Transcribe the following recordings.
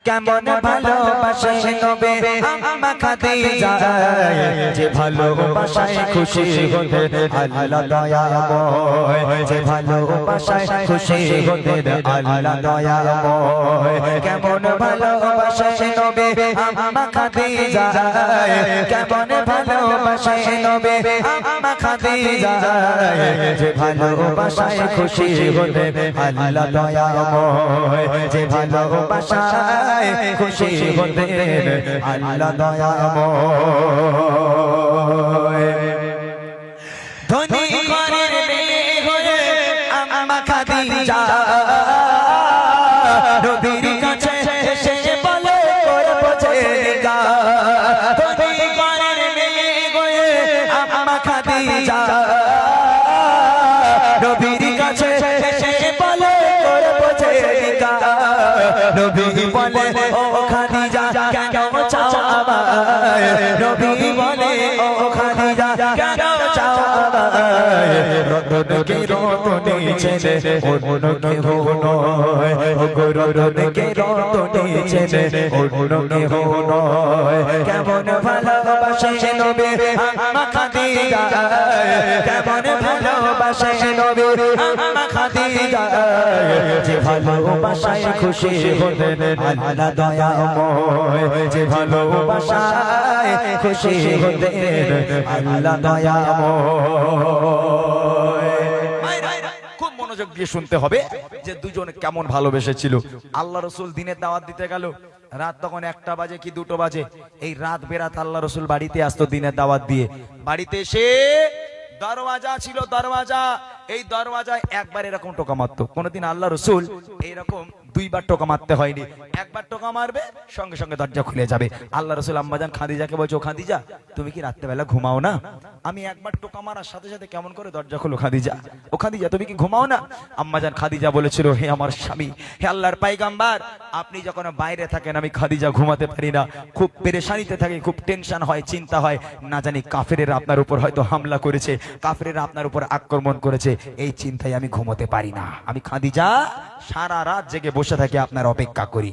কেমন ভালোবাসে নবে আম্মা খাদিজা যে ভালোবাসায় খুশি হতে আল্লাহ দয়াময় যে ভালোবাসায় খুশি হতে আল্লাহ দয়াময় কেমন ভালোবাসে নবে আম্মা খাদিজা কেমন ভালোবাসে নবে আম্মা খাদিজা যে ভালোবাসায় খুশি হতে আল্লাহ দয়াময় যে ভালোবাসায় খুশি হতে আল্লাহ দয়াময় ধনী ঘরের মেয়ে হয়ে আম্মা খাদিজা নবীর কাছে এসে বলে করব জিগা ধনী ঘরের মেয়ে হয়ে আম্মা খাদিজা নবীর কাছে এসে বলে করব জিগা নবী বলে ও খাদিজা কেন চাও আমায় নবী বলে ও খাদিজা কেন চাও আমায় রতনকে রতনে ছেড়ে অন্য কেহ নয় ও গো রতনকে রতনে ছেড়ে অন্য কেহ নয় কেমন ভালোবাসে নবী আম্মা খাদিজা কেমন ভালোবাসে নবী আম্মা খাদিজা যে ভালোবাসায় খুশি হতে আল্লাহ দয়াময় যে ভালোবাসায় খুশি হতে আল্লাহ দয়াময় খুব মনোযোগ দিয়ে শুনতে হবে যে দুজন কেমন ভালোবেসেছিল আল্লাহ রাসূল দিনের দাওয়াত দিতে গেল রাত তখন 1টা বাজে কি 2টো বাজে এই রাত বেরাত আল্লাহ রাসূল বাড়িতে আসতো দিনের দাওয়াত দিয়ে বাড়িতে এসে দরওয়াজা ছিল দরওয়াজা এই দরওয়াজায় একবার এরকম টোকা মারতো কোনদিন আল্লাহ রাসূল এইরকম দুইবার টোকা মারতে হয়নি একবার টোকা মারবে সঙ্গে সঙ্গে দরজা খুলে যাবে আল্লাহ রাসূল আম্মাজান খাদিজাকে বলছো খাদিজা তুমি কি রাতে বেলা ঘুমাও না আমি একবার টোকা মারার সাথে সাথে কেমন করে দরজা খুলো খাদিজা ও খাদিজা তুমি কি ঘুমাও না আম্মাজান খাদিজা বলেছিল হে আমার স্বামী হে আল্লাহর পয়গম্বর আপনি যখন বাইরে থাকেন আমি খাদিজা ঘুমাতে পারি না খুব পেরেশানিতে থাকি খুব টেনশন হয় চিন্তা হয় না জানি কাফেরেরা আপনার উপর হয়তো হামলা করেছে কাফেরেরা আপনার উপর আক্রমণ করেছে এই চিন্তায় আমি ঘুমোতে পারি না আমি খাদিজা সারা রাত জেগে বসে থাকি আপনার অপেক্ষা করি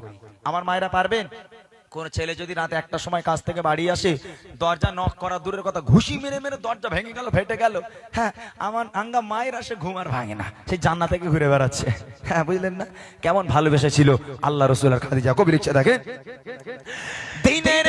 আমার মায়েরা পারবেন কোন ছেলে যদি রাতে 1টার সময় কাজ থেকে বাড়ি আসে দরজা নক করা দূরের কথা ঘুষি মেরে মেরে দরজা ভেঙে গেল ফেটে গেল হ্যাঁ আমার আঙ্গা মায়ের আসে ঘুম আর ভাঙে না সেই জান্নাত থেকে ঘুরে বেড়াচ্ছে হ্যাঁ বুঝলেন না কেমন ভালোবেসেছিল আল্লাহ রাসূল আর খাদিজা কবি লিখছে দেখেন দিনের